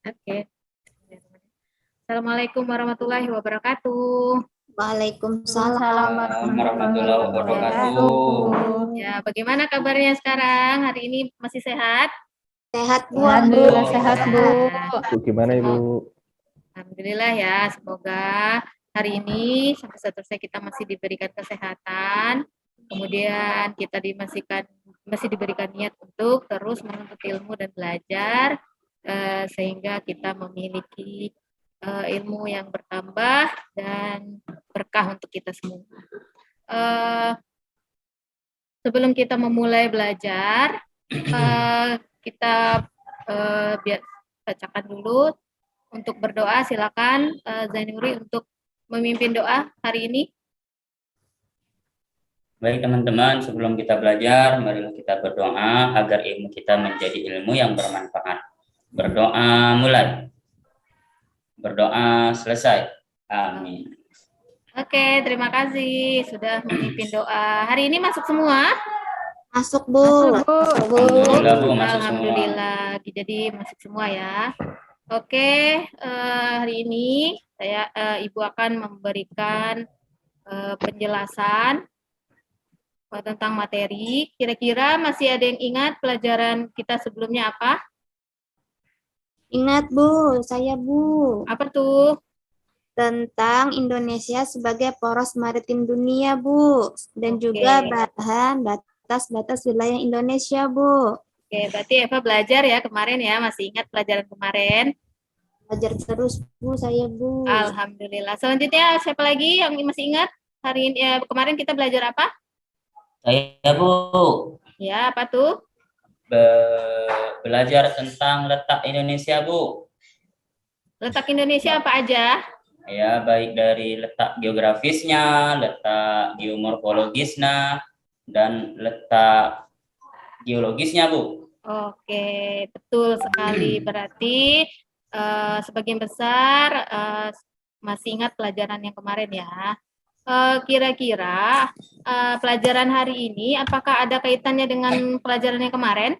Oke. Assalamualaikum warahmatullahi wabarakatuh. Waalaikumsalam warahmatullahi wabarakatuh. Ya, bagaimana kabarnya sekarang? Hari ini masih sehat? Sehat, Bu. Alhamdulillah sehat, Bu. Bu, gimana Ibu? Alhamdulillah ya, semoga hari ini sampai selesai kita masih diberikan kesehatan, kemudian kita masih diberikan niat untuk terus menuntut ilmu dan belajar, sehingga kita memiliki ilmu yang bertambah dan berkah untuk kita semua. Sebelum kita memulai belajar, kita biar bacakan dulu. Untuk berdoa, silakan Zainuri untuk memimpin doa hari ini. Baik teman-teman, sebelum kita belajar, marilah kita berdoa agar ilmu kita menjadi ilmu yang bermanfaat. Berdoa mulai. Berdoa selesai. Amin. Oke, terima kasih sudah memimpin doa. Hari ini masuk semua? Masuk, Bu. Alhamdulillah, Bu, masuk Alhamdulillah. Jadi masuk semua ya. Oke, hari ini Ibu akan memberikan penjelasan tentang materi. Kira-kira masih ada yang ingat pelajaran kita sebelumnya apa? Ingat, Bu. Saya, Bu. Apa tuh? Tentang Indonesia sebagai poros maritim dunia, Bu. Dan juga batas-batas wilayah Indonesia, Bu. Oke, berarti Eva belajar ya kemarin ya, masih ingat pelajaran kemarin? Belajar terus, Bu, saya, Bu. Alhamdulillah. Selanjutnya siapa lagi yang masih ingat? Hari ini kemarin kita belajar apa? Saya, Bu. Ya, apa tuh? Belajar tentang letak Indonesia, Bu. Letak Indonesia apa aja? Ya, baik dari letak geografisnya, letak geomorfologisnya, dan letak geologisnya, Bu. Oke, betul sekali. Berarti sebagian besar masih ingat pelajaran yang kemarin ya. Kira-kira pelajaran hari ini apakah ada kaitannya dengan pelajaran yang kemarin?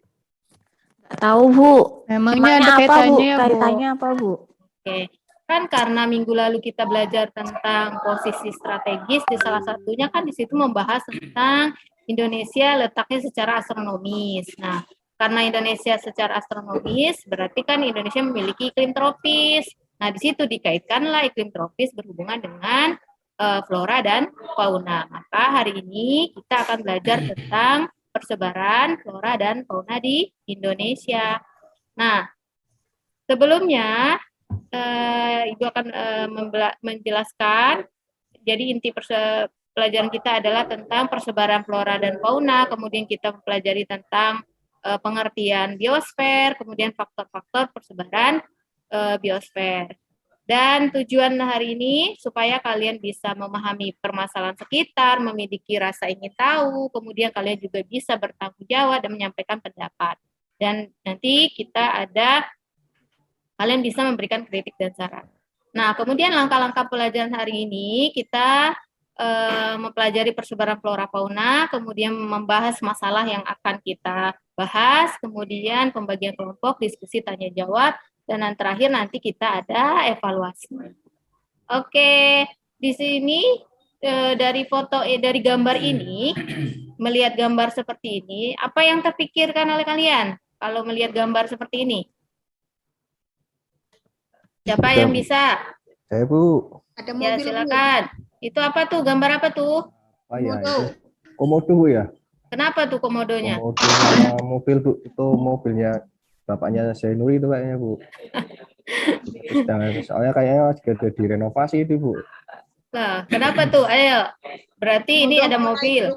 Nggak tahu, Bu. Memangnya ada apa, Bu? kaitannya, Bu? Kaitannya apa, Bu? Oke, kan karena minggu lalu kita belajar tentang posisi strategis, di salah satunya kan di situ membahas tentang Indonesia letaknya secara astronomis. Nah, karena Indonesia secara astronomis, berarti kan Indonesia memiliki iklim tropis. Nah, di situ dikaitkanlah iklim tropis berhubungan dengan flora dan fauna. Maka hari ini kita akan belajar tentang persebaran flora dan fauna di Indonesia. Nah, sebelumnya Ibu akan menjelaskan. Jadi inti pelajaran kita adalah tentang persebaran flora dan fauna, kemudian kita mempelajari tentang pengertian biosfer, kemudian faktor-faktor persebaran biosfer. Dan tujuan hari ini supaya kalian bisa memahami permasalahan sekitar, memiliki rasa ingin tahu, kemudian kalian juga bisa bertanggung jawab dan menyampaikan pendapat. Dan nanti kalian bisa memberikan kritik dan saran. Nah, kemudian langkah-langkah pelajaran hari ini kita mempelajari persebaran flora fauna, kemudian membahas masalah yang akan kita bahas, kemudian pembagian kelompok, diskusi tanya jawab, dan yang terakhir nanti kita ada evaluasi. Oke, di sini dari dari gambar ini, melihat gambar seperti ini, apa yang terpikirkan oleh kalian kalau melihat gambar seperti ini? Siapa yang bisa? Saya, Bu. Ada Ya, mobil, silakan. Itu apa tuh? Gambar apa tuh? Oh ya, itu komodo, Bu, ya? Kenapa tuh komodonya? Komodonya mobil, Bu. Itu mobilnya bapaknya Zainuri itu kayaknya, Bu. Soalnya kayaknya sudah direnovasi itu, Bu. Nah, kenapa tuh? Ayo. Berarti ini ada mobil.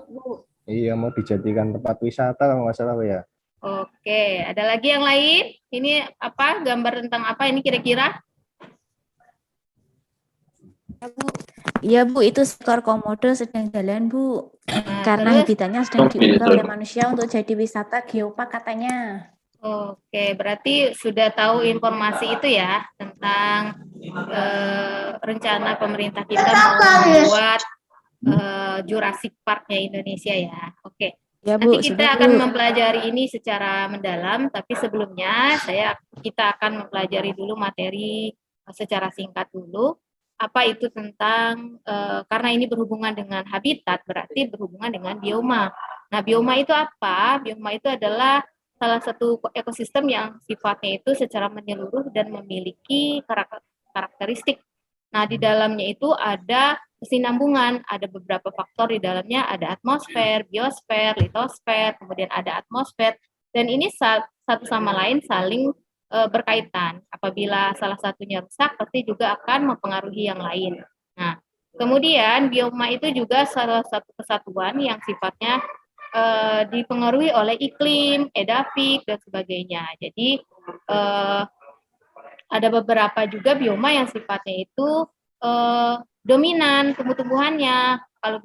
Iya, mau dijadikan tempat wisata kalau nggak salah, Bu, ya. Oke, ada lagi yang lain? Ini apa? Gambar tentang apa ini kira-kira? Iya, Bu, itu seekor komodo sedang jalan, Bu. Nah, Karena terus? habitatnya sedang diubah oleh manusia untuk jadi wisata geopark katanya. Oke, berarti sudah tahu informasi itu ya tentang rencana pemerintah kita mau membuat Jurassic Park-nya Indonesia ya. Oke, Ya Bu, Nanti kita sudah akan Bu. mempelajari ini secara mendalam, tapi sebelumnya kita akan mempelajari dulu materi secara singkat dulu. Apa itu tentang, karena ini berhubungan dengan habitat, berarti berhubungan dengan bioma. Nah, bioma itu apa? Bioma itu adalah salah satu ekosistem yang sifatnya itu secara menyeluruh dan memiliki karakteristik. Nah, di dalamnya itu ada kesinambungan, ada beberapa faktor di dalamnya, ada atmosfer, biosfer, litosfer, kemudian ada atmosfer, dan ini satu sama lain saling berkaitan. Apabila salah satunya rusak, pasti juga akan mempengaruhi yang lain. Nah, kemudian bioma itu juga salah satu kesatuan yang sifatnya dipengaruhi oleh iklim, edafik, dan sebagainya. Jadi, ada beberapa juga bioma yang sifatnya itu dominan tumbuh-tumbuhannya. Kalau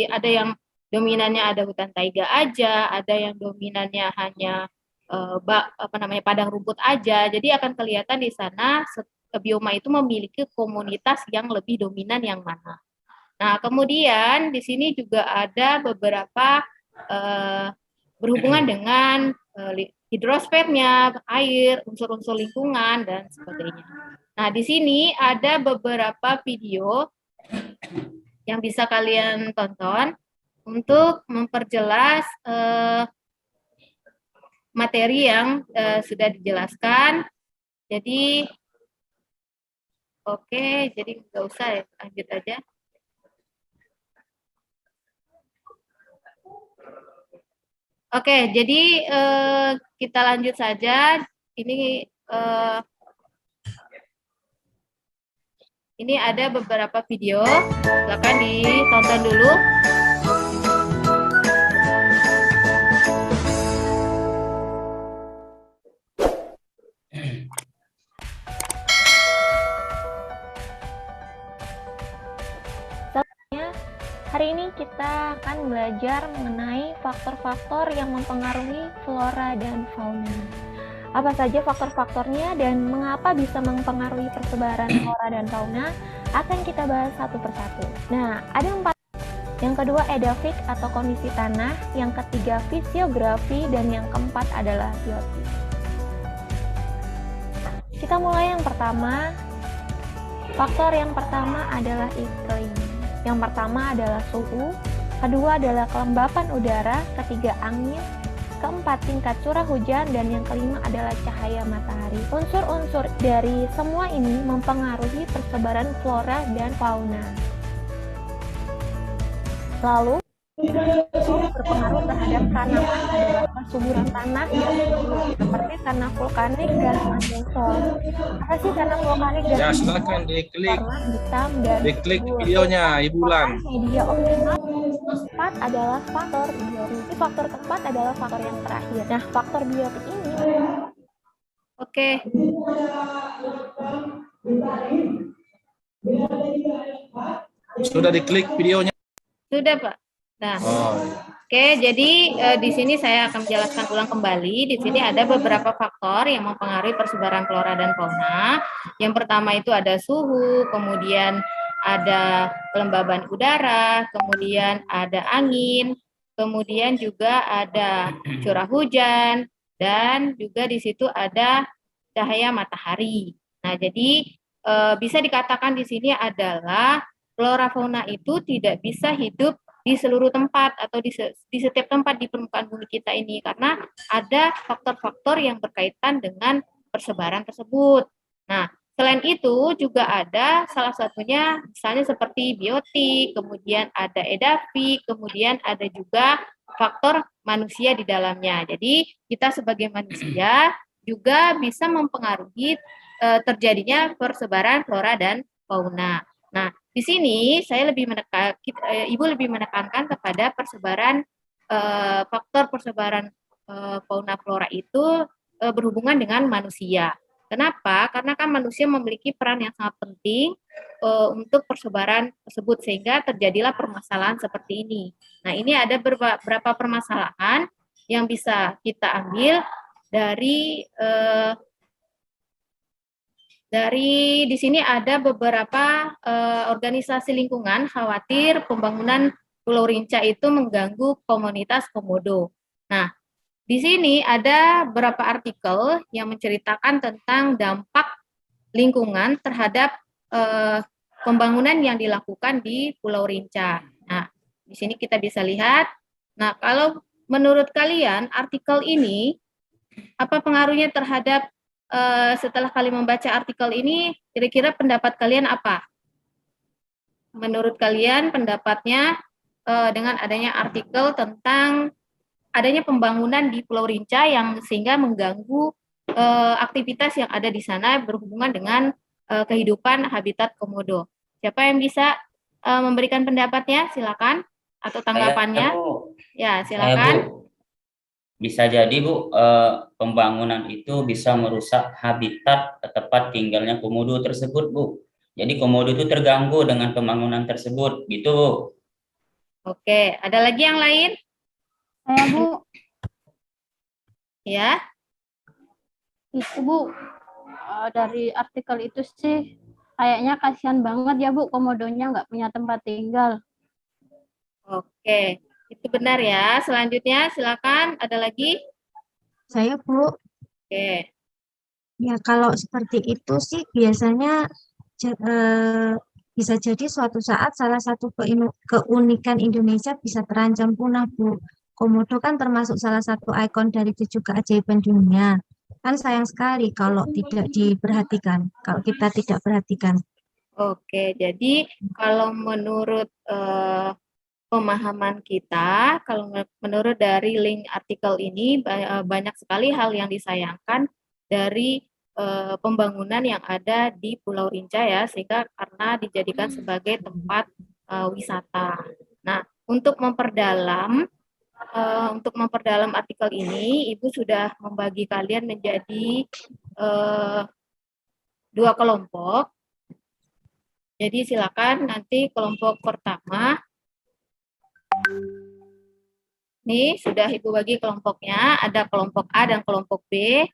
ada yang dominannya ada hutan taiga aja, ada yang dominannya hanya padang rumput aja. Jadi akan kelihatan di sana bioma itu memiliki komunitas yang lebih dominan yang mana. Nah, kemudian di sini juga ada beberapa berhubungan dengan hidrosfernya, air, unsur-unsur lingkungan, dan sebagainya. Nah, di sini ada beberapa video yang bisa kalian tonton untuk memperjelas materi yang sudah dijelaskan. Jadi, oke, jadi nggak usah ya, lanjut aja. Oke, jadi kita lanjut saja. Ini ada beberapa video, silakan ditonton dulu. Hari ini kita akan belajar mengenai faktor-faktor yang mempengaruhi flora dan fauna. Apa saja faktor-faktornya dan mengapa bisa mempengaruhi persebaran flora dan fauna akan kita bahas satu persatu. Nah, ada 4. Yang kedua edafik atau kondisi tanah, yang ketiga fisiografi, dan yang keempat adalah biotik. Kita mulai yang pertama. Faktor yang pertama adalah iklim. Yang pertama adalah suhu, kedua adalah kelembapan udara, ketiga angin, keempat tingkat curah hujan, dan yang kelima adalah cahaya matahari. Unsur-unsur dari semua ini mempengaruhi persebaran flora dan fauna. Lalu, itu berpengaruh terhadap tanaman adalah kesuburan tanah seperti tanah vulkanik dan mandensol. Apa sih tanah vulkanik dan Ya, silakan diklik. warna hitam dan Diklik subur. videonya, Ibu Lan. Media optimal. Keempat adalah faktor biotik. Faktor keempat adalah faktor yang terakhir. Nah, faktor biotik ini Oke. Sudah diklik videonya? Sudah, Pak. Nah, oke, jadi di sini saya akan menjelaskan ulang kembali. Di sini ada beberapa faktor yang mempengaruhi persebaran flora dan fauna. Yang pertama itu ada suhu, kemudian ada kelembaban udara, kemudian ada angin, kemudian juga ada curah hujan, dan juga di situ ada cahaya matahari. Nah, jadi bisa dikatakan di sini adalah flora fauna itu tidak bisa hidup di seluruh tempat atau di setiap tempat di permukaan bumi kita ini karena ada faktor-faktor yang berkaitan dengan persebaran tersebut. Nah, selain itu juga ada salah satunya misalnya seperti biotik, kemudian ada edafik, kemudian ada juga faktor manusia di dalamnya. Jadi kita sebagai manusia juga bisa mempengaruhi terjadinya persebaran flora dan fauna. Nah, di sini saya Ibu lebih menekankan kepada persebaran faktor persebaran fauna flora itu berhubungan dengan manusia. Kenapa? Karena kan manusia memiliki peran yang sangat penting untuk persebaran tersebut sehingga terjadilah permasalahan seperti ini. Nah, ini ada beberapa permasalahan yang bisa kita ambil dari di sini ada beberapa organisasi lingkungan khawatir pembangunan Pulau Rinca itu mengganggu komunitas komodo. Nah, di sini ada beberapa artikel yang menceritakan tentang dampak lingkungan terhadap pembangunan yang dilakukan di Pulau Rinca. Nah, di sini kita bisa lihat. Nah, kalau menurut kalian artikel ini apa pengaruhnya terhadap setelah kalian membaca artikel ini, kira-kira pendapat kalian apa? Menurut kalian pendapatnya dengan adanya artikel tentang adanya pembangunan di Pulau Rinca yang sehingga mengganggu aktivitas yang ada di sana berhubungan dengan kehidupan habitat komodo. Siapa yang bisa memberikan pendapatnya? Silakan atau tanggapannya? Ya, silakan. Bu. Bisa jadi Bu, pembangunan itu bisa merusak habitat tempat tinggalnya komodo tersebut Bu. Jadi komodo itu terganggu dengan pembangunan tersebut, gitu Bu. Oke, ada lagi yang lain? Saya Bu, Ya, itu Bu, dari artikel itu sih kayaknya kasihan banget ya Bu, komodonya nggak punya tempat tinggal. oke. Itu benar ya. Selanjutnya silakan, ada lagi? Saya Bu, Oke. ya kalau seperti itu sih biasanya bisa jadi suatu saat salah satu keunikan Indonesia bisa terancam punah Bu. Komodo kan termasuk salah satu ikon dari 7 keajaiban dunia. Kan sayang sekali kalau tidak diperhatikan, kalau kita tidak perhatikan. Oke, jadi kalau menurut pemahaman kita, kalau menurut dari link artikel ini banyak sekali hal yang disayangkan dari pembangunan yang ada di Pulau Rinca ya, sehingga karena dijadikan sebagai tempat wisata. Nah, untuk memperdalam artikel ini, Ibu sudah membagi kalian menjadi 2 kelompok. Jadi silakan nanti kelompok pertama. Nih, sudah Ibu bagi kelompoknya, ada kelompok A dan kelompok B.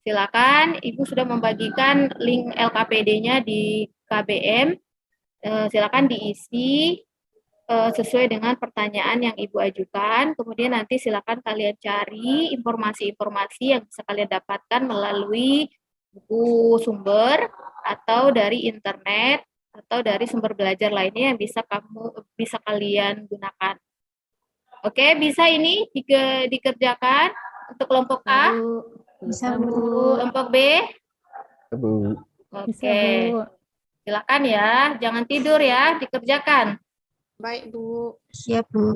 Silakan, Ibu sudah membagikan link LKPD-nya di KBM. Silakan diisi sesuai dengan pertanyaan yang Ibu ajukan. Kemudian nanti silakan kalian cari informasi-informasi yang bisa kalian dapatkan melalui buku sumber atau dari internet atau dari sumber belajar lainnya yang bisa kalian gunakan. Oke, bisa ini dikerjakan untuk kelompok A? Bisa Bu. Kelompok B? Bu. Bisa Oke, Bu. silakan ya, jangan tidur ya, dikerjakan. Baik, Bu. Siap Bu.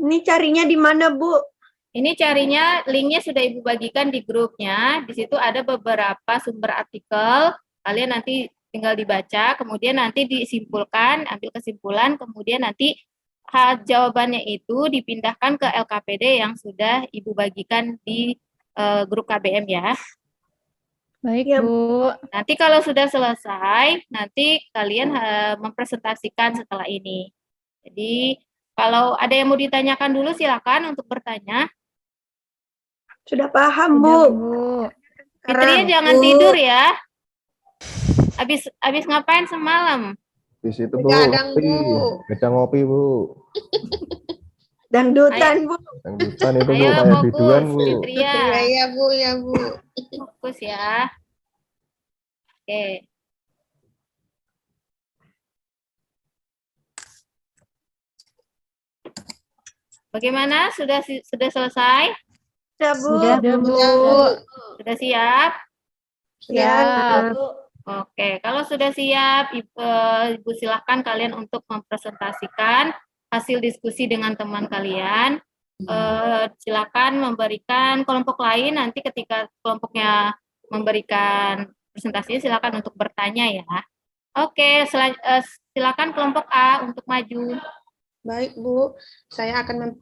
Ini carinya di mana, Bu? Ini carinya, linknya sudah Ibu bagikan di grupnya. Di situ ada beberapa sumber artikel. Kalian nanti tinggal dibaca, kemudian nanti disimpulkan, ambil kesimpulan, kemudian nanti jawabannya itu dipindahkan ke LKPD yang sudah Ibu bagikan di grup KBM ya. Baik Ya, Bu. Nanti kalau sudah selesai, nanti kalian mempresentasikan setelah ini. Jadi kalau ada yang mau ditanyakan dulu silakan untuk bertanya. Sudah paham, Sudah, Bu. Bu. Fitriya jangan tidur ya. Habis ngapain semalam? Di situ Bu. Begadang, Ngopi. Bu. Beda ngopi Bu. Dangdutan, Bu. Yang depan itu Bu Ayo kayak fokus, biduan Bu. Fitria. Ya, Bu, ya, Bu. Fokus ya. Oke. Bagaimana? Sudah selesai? Sudah, Bu. Sudah, Bu. Sudah siap? Siap. Oke, kalau sudah siap, Ibu silahkan kalian untuk mempresentasikan hasil diskusi dengan teman kalian. Silakan memberikan kelompok lain, nanti ketika kelompoknya memberikan presentasinya silakan untuk bertanya ya. Oke, silakan kelompok A untuk maju. Baik, Bu. Saya akan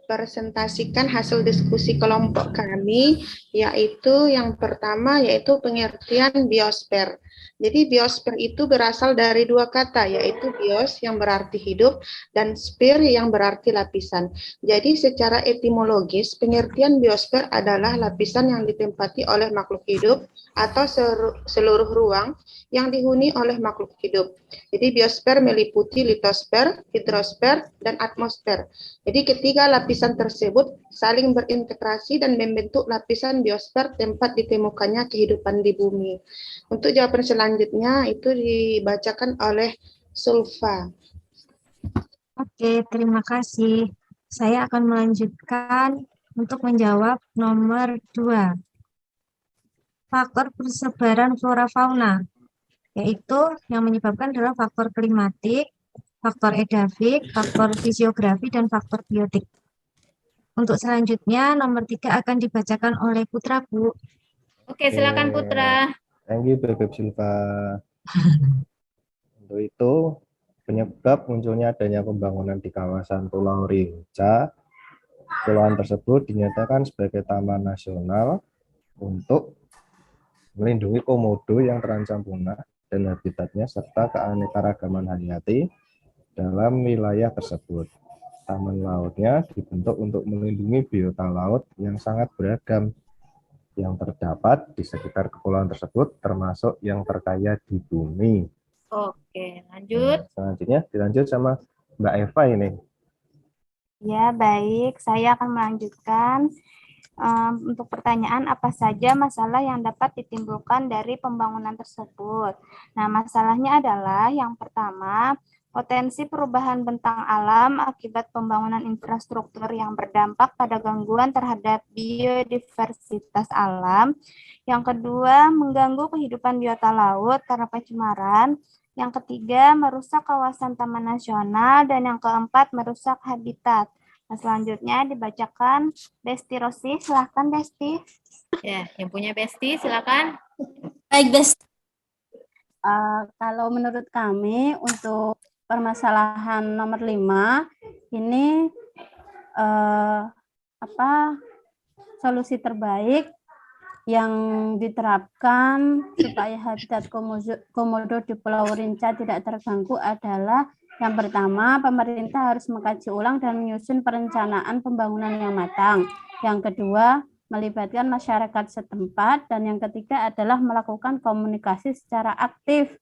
presentasikan hasil diskusi kelompok kami, yaitu yang pertama yaitu pengertian biosfer. Jadi biosfer itu berasal dari dua kata, yaitu bios yang berarti hidup dan sphere yang berarti lapisan. Jadi secara etimologis, pengertian biosfer adalah lapisan yang ditempati oleh makhluk hidup atau seluruh ruang yang dihuni oleh makhluk hidup. Jadi biosfer meliputi litosfer, hidrosfer, dan atmosfer. Jadi ketiga lapisan tersebut saling berintegrasi dan membentuk lapisan biosfer tempat ditemukannya kehidupan di bumi. Untuk jawaban selanjutnya itu dibacakan oleh Sulfa. Oke, terima kasih. Saya akan melanjutkan untuk menjawab nomor 2. Faktor persebaran flora fauna, yaitu yang menyebabkan adalah faktor klimatik, faktor edafik, faktor fisiografi, dan faktor biotik. Untuk selanjutnya, nomor 3 akan dibacakan oleh Putra, Bu. Oke, silakan Putra. Thank you, Bebek Silva. Untuk itu, penyebab munculnya adanya pembangunan di kawasan Pulau Rinca, kepulauan tersebut dinyatakan sebagai taman nasional untuk melindungi komodo yang terancam punah dan habitatnya serta keanekaragaman hayati dalam wilayah tersebut. Taman lautnya dibentuk untuk melindungi biota laut yang sangat beragam yang terdapat di sekitar kepulauan tersebut, termasuk yang terkaya di bumi. Oke, lanjut. Selanjutnya dilanjut sama Mbak Eva ini. Ya, baik. Saya akan melanjutkan. Untuk pertanyaan, apa saja masalah yang dapat ditimbulkan dari pembangunan tersebut? Nah, masalahnya adalah yang pertama, potensi perubahan bentang alam akibat pembangunan infrastruktur yang berdampak pada gangguan terhadap biodiversitas alam. Yang kedua, mengganggu kehidupan biota laut karena pencemaran. Yang ketiga, merusak kawasan taman nasional. Dan yang keempat, merusak habitat. Nah, selanjutnya dibacakan Besti Rosi. Silahkan, Besti. Ya, yang punya Besti, silakan. Baik, Besti. Kalau menurut kami untuk permasalahan nomor 5 ini solusi terbaik yang diterapkan supaya habitat komodo di Pulau Rinca tidak terganggu adalah yang pertama, pemerintah harus mengkaji ulang dan menyusun perencanaan pembangunan yang matang. Yang kedua, melibatkan masyarakat setempat. Dan yang ketiga adalah melakukan komunikasi secara aktif.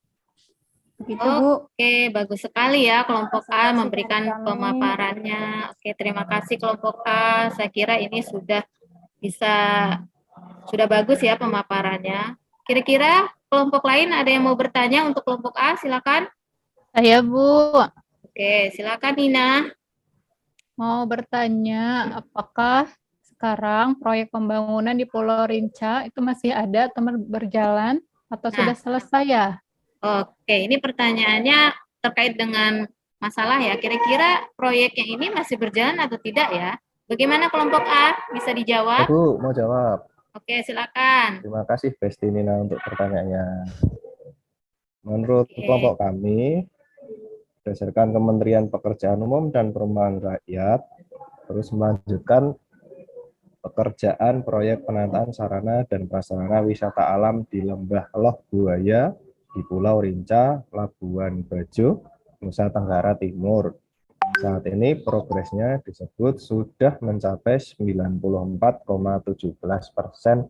Begitu, Bu. Oke, bagus sekali ya kelompok A memberikan pemaparannya. Oke, terima kasih kelompok A. Saya kira ini sudah bagus ya pemaparannya. Kira-kira kelompok lain ada yang mau bertanya untuk kelompok A? Silakan. Saya, Bu. Oke, silakan Nina. Mau bertanya, apakah sekarang proyek pembangunan di Pulau Rinca itu masih ada atau berjalan atau sudah selesai ya? Oke, ini pertanyaannya terkait dengan masalah ya. Kira-kira proyek yang ini masih berjalan atau tidak ya? Bagaimana kelompok A? Bisa dijawab? Bu, mau jawab. Oke, silakan. Terima kasih Besti Nina untuk pertanyaannya. Menurut kelompok kami, berdasarkan Kementerian Pekerjaan Umum dan Perumahan Rakyat, terus melanjutkan pekerjaan proyek penataan sarana dan prasarana wisata alam di Lembah Loh Buaya di Pulau Rinca, Labuan Bajo, Nusa Tenggara Timur. Saat ini progresnya disebut sudah mencapai 94,17%.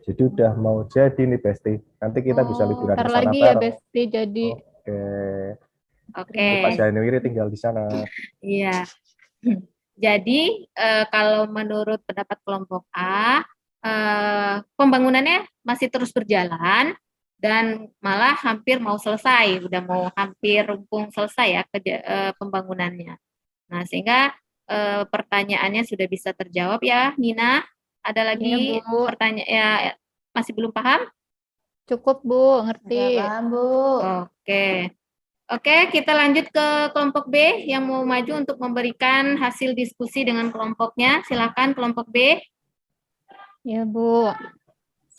Jadi udah mau jadi nih Besti. Nanti kita bisa liburan di sana lagi ya bareng. Besti jadi. Oke. Pak Januari tinggal di sana. Iya. Jadi kalau menurut pendapat kelompok A, pembangunannya masih terus berjalan dan malah hampir mau selesai, udah mau hampir rampung selesai ya pembangunannya. Nah, sehingga pertanyaannya sudah bisa terjawab ya, Nina. Ada lagi pertanyaan ya, masih belum paham? Cukup, Bu, ngerti. Paham, Bu. Oke, kita lanjut ke kelompok B yang mau maju untuk memberikan hasil diskusi dengan kelompoknya. Silakan kelompok B. Ya, Bu.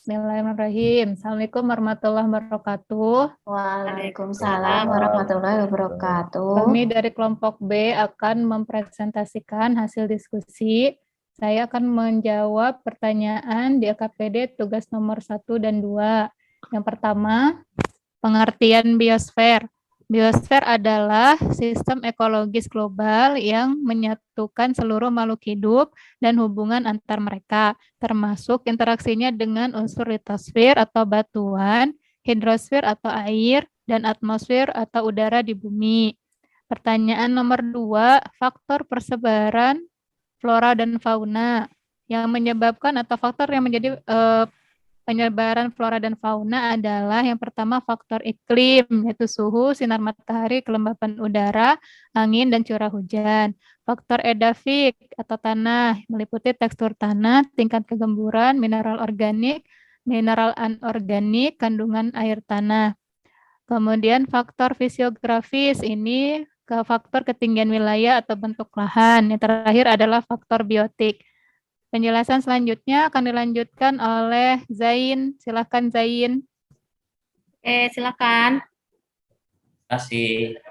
Bismillahirrahmanirrahim. Assalamualaikum warahmatullahi wabarakatuh. Waalaikumsalam warahmatullahi wabarakatuh. Kami dari kelompok B akan mempresentasikan hasil diskusi. Saya akan menjawab pertanyaan di LKPD tugas nomor 1 dan 2. Yang pertama, pengertian biosfer. Biosfer adalah sistem ekologis global yang menyatukan seluruh makhluk hidup dan hubungan antar mereka, termasuk interaksinya dengan unsur litosfer atau batuan, hidrosfer atau air, dan atmosfer atau udara di bumi. Pertanyaan nomor 2, faktor persebaran flora dan fauna. Yang menyebabkan atau faktor yang menjadi penyebaran flora dan fauna adalah yang pertama faktor iklim, yaitu suhu, sinar matahari, kelembapan udara, angin, dan curah hujan. Faktor edafik atau tanah, meliputi tekstur tanah, tingkat kegemburan, mineral organik, mineral anorganik, kandungan air tanah. Kemudian faktor fisiografis, ini ke faktor ketinggian wilayah atau bentuk lahan. Yang terakhir adalah faktor biotik. Penjelasan selanjutnya akan dilanjutkan oleh Zain. Silakan Zain. Silakan. Terima kasih.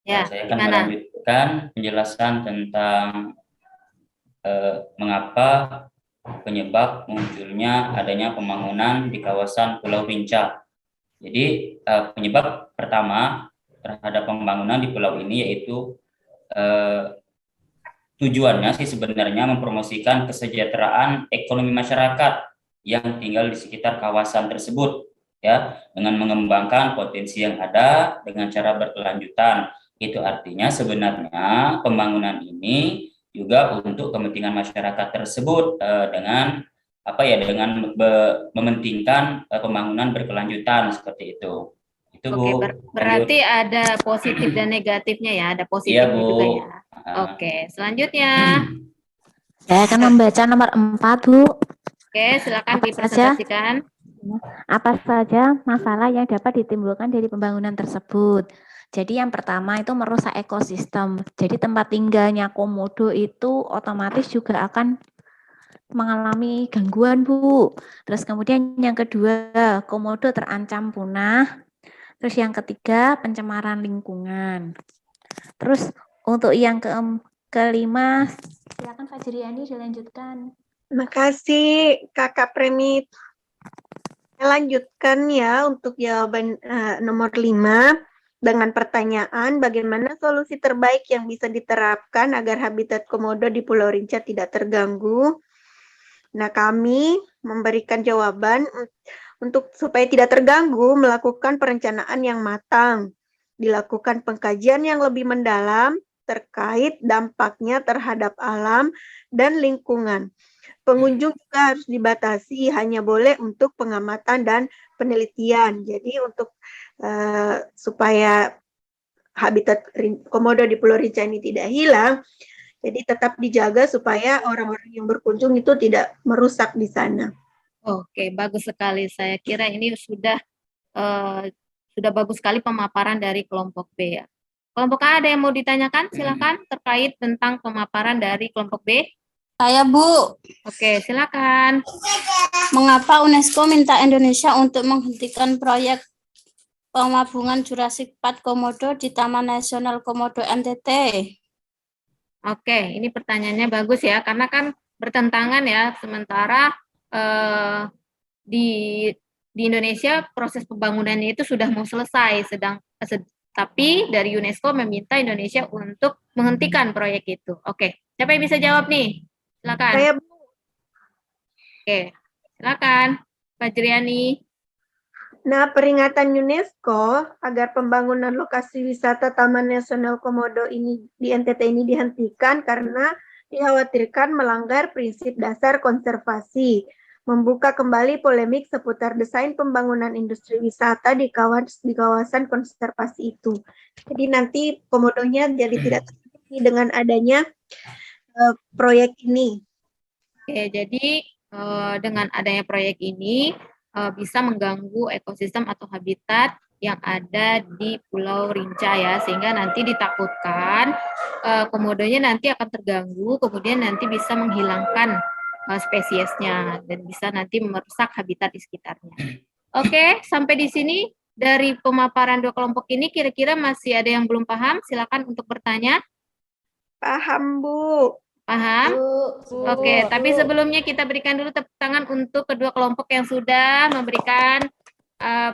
Ya, saya akan melanjutkan penjelasan tentang mengapa penyebab munculnya adanya pembangunan di kawasan Pulau Rinca. Jadi penyebab pertama terhadap pembangunan di pulau ini yaitu tujuannya sih sebenarnya mempromosikan kesejahteraan ekonomi masyarakat yang tinggal di sekitar kawasan tersebut, ya, dengan mengembangkan potensi yang ada dengan cara berkelanjutan. Itu artinya sebenarnya pembangunan ini juga untuk kepentingan masyarakat tersebut dengan dengan mementingkan pembangunan berkelanjutan seperti itu. Itu Bu. Berarti ada positif dan negatifnya ya, ada positifnya juga ya. Oke, selanjutnya. Saya akan membaca nomor 4, Bu. Oke, silakan dipresentasikan. Apa saja masalah yang dapat ditimbulkan dari pembangunan tersebut? Jadi yang pertama itu merusak ekosistem. Jadi tempat tinggalnya komodo itu otomatis juga akan mengalami gangguan, Bu. Terus kemudian yang kedua, komodo terancam punah. Terus yang ketiga, pencemaran lingkungan. Terus untuk yang kelima, silakan Fajriani dilanjutkan. Terima kasih Kakak Premit. Saya lanjutkan ya untuk jawaban nomor 5 dengan pertanyaan bagaimana solusi terbaik yang bisa diterapkan agar habitat komodo di Pulau Rinca tidak terganggu. Nah, kami memberikan jawaban untuk supaya tidak terganggu, melakukan perencanaan yang matang, dilakukan pengkajian yang lebih mendalam terkait dampaknya terhadap alam dan lingkungan. Pengunjung juga harus dibatasi, hanya boleh untuk pengamatan dan penelitian. Jadi untuk supaya habitat komodo di Pulau Rinca ini tidak hilang, jadi tetap dijaga supaya orang-orang yang berkunjung itu tidak merusak di sana. Oke, bagus sekali. Saya kira ini sudah bagus sekali pemaparan dari kelompok B ya. Kelompok A ada yang mau ditanyakan? Silakan terkait tentang pemaparan dari kelompok B. Saya, Bu. Oke, silakan. Mengapa UNESCO minta Indonesia untuk menghentikan proyek pemabungan Jurassic Park Komodo di Taman Nasional Komodo NTT? Oke, ini pertanyaannya bagus ya, karena kan bertentangan ya, sementara di Indonesia proses pembangunannya itu sudah mau selesai, tapi dari UNESCO meminta Indonesia untuk menghentikan proyek itu. Oke, siapa yang bisa jawab nih? Silakan. Saya, Bu. Oke, silakan, Fajriani. Nah, peringatan UNESCO agar pembangunan lokasi wisata Taman Nasional Komodo ini di NTT ini dihentikan karena dikhawatirkan melanggar prinsip dasar konservasi, membuka kembali polemik seputar desain pembangunan industri wisata di kawasan konservasi itu. Jadi nanti komodonya jadi tidak terjadi dengan adanya proyek ini. Oke, jadi dengan adanya proyek ini bisa mengganggu ekosistem atau habitat yang ada di Pulau Rinca ya, sehingga nanti ditakutkan komodonya nanti akan terganggu, kemudian nanti bisa menghilangkan spesiesnya dan bisa nanti merusak habitat di sekitarnya. Oke, sampai di sini dari pemaparan dua kelompok ini kira-kira masih ada yang belum paham? Silakan untuk bertanya. Paham, Bu. Paham? Oke, tapi sebelumnya kita berikan dulu tepuk tangan untuk kedua kelompok yang sudah memberikan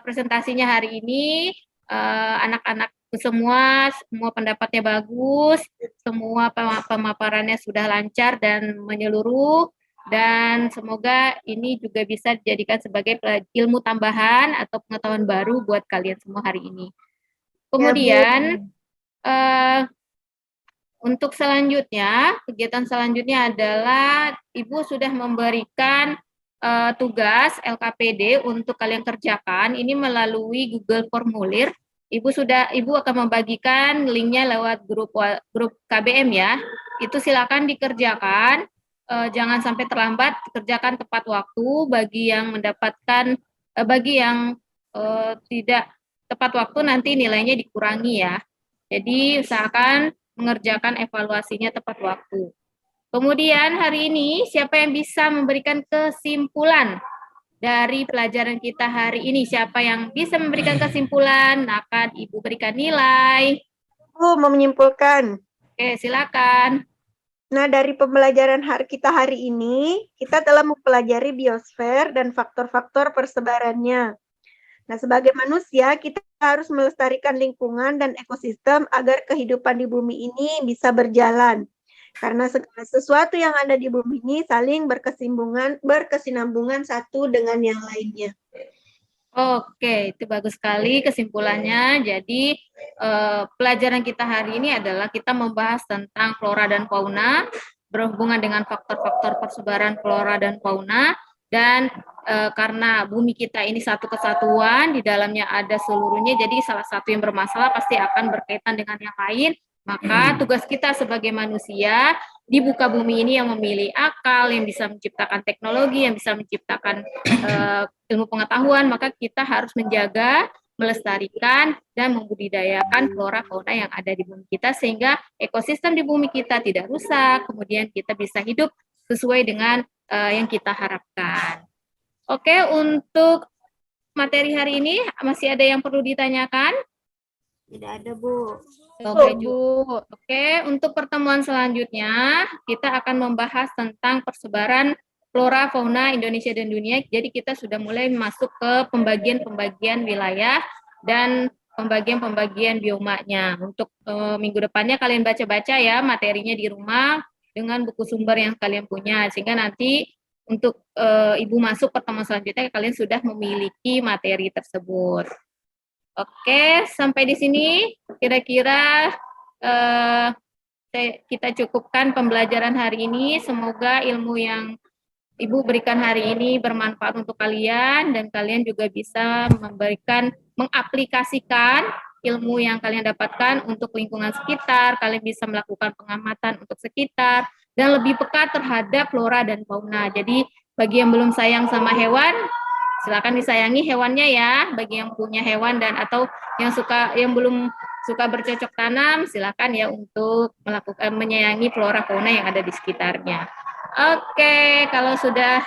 presentasinya hari ini. Anak-anak semua pendapatnya bagus, semua pemaparannya sudah lancar dan menyeluruh, dan semoga ini juga bisa dijadikan sebagai ilmu tambahan atau pengetahuan baru buat kalian semua hari ini. Kemudian, untuk selanjutnya, kegiatan selanjutnya adalah Ibu sudah memberikan tugas LKPD untuk kalian kerjakan. Ini melalui Google Formulir. Ibu akan membagikan linknya lewat grup KBM ya. Itu silakan dikerjakan. Jangan sampai terlambat, kerjakan tepat waktu. Bagi yang tidak tepat waktu nanti nilainya dikurangi ya. Jadi usahakan mengerjakan evaluasinya tepat waktu. Kemudian hari ini siapa yang bisa memberikan kesimpulan dari pelajaran kita hari ini? Siapa yang bisa memberikan kesimpulan? Akan Ibu berikan nilai. Mau menyimpulkan. Oke, silakan. Nah, dari pembelajaran kita hari ini, kita telah mempelajari biosfer dan faktor-faktor persebarannya. Nah, sebagai manusia, kita harus melestarikan lingkungan dan ekosistem agar kehidupan di bumi ini bisa berjalan. Karena segala sesuatu yang ada di bumi ini saling berkesinambungan satu dengan yang lainnya. Oke, itu bagus sekali kesimpulannya. Jadi, pelajaran kita hari ini adalah kita membahas tentang flora dan fauna, berhubungan dengan faktor-faktor persebaran flora dan fauna, dan karena bumi kita ini satu kesatuan, di dalamnya ada seluruhnya, jadi salah satu yang bermasalah pasti akan berkaitan dengan yang lain. Maka tugas kita sebagai manusia di muka bumi ini yang memilih akal, yang bisa menciptakan teknologi, yang bisa menciptakan ilmu pengetahuan, maka kita harus menjaga, melestarikan, dan membudidayakan flora fauna yang ada di bumi kita sehingga ekosistem di bumi kita tidak rusak, kemudian kita bisa hidup sesuai dengan yang kita harapkan. Oke, untuk materi hari ini masih ada yang perlu ditanyakan? Tidak ada, Bu. Oke, untuk pertemuan selanjutnya kita akan membahas tentang persebaran flora fauna Indonesia dan dunia. Jadi kita sudah mulai masuk ke pembagian-pembagian wilayah dan pembagian-pembagian biomanya. Untuk minggu depannya kalian baca-baca ya materinya di rumah dengan buku sumber yang kalian punya, sehingga nanti untuk Ibu masuk pertemuan selanjutnya kalian sudah memiliki materi tersebut. Oke, sampai di sini kira-kira kita cukupkan pembelajaran hari ini. Semoga ilmu yang Ibu berikan hari ini bermanfaat untuk kalian dan kalian juga bisa mengaplikasikan ilmu yang kalian dapatkan untuk lingkungan sekitar. Kalian bisa melakukan pengamatan untuk sekitar dan lebih peka terhadap flora dan fauna. Jadi bagi yang belum sayang sama hewan, silakan disayangi hewannya ya. Bagi yang punya hewan dan atau yang belum suka bercocok tanam, silakan ya untuk menyayangi flora fauna yang ada di sekitarnya. Oke, kalau sudah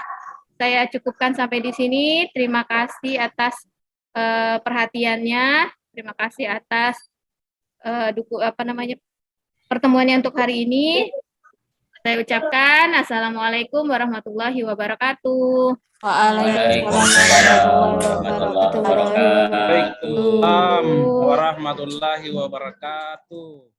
saya cukupkan sampai di sini. Terima kasih atas perhatiannya. Terima kasih atas pertemuannya untuk hari ini. Saya ucapkan Assalamualaikum warahmatullahi wabarakatuh. Waalaikumsalam warahmatullahi wabarakatuh. Waalaikumsalam warahmatullahi wabarakatuh.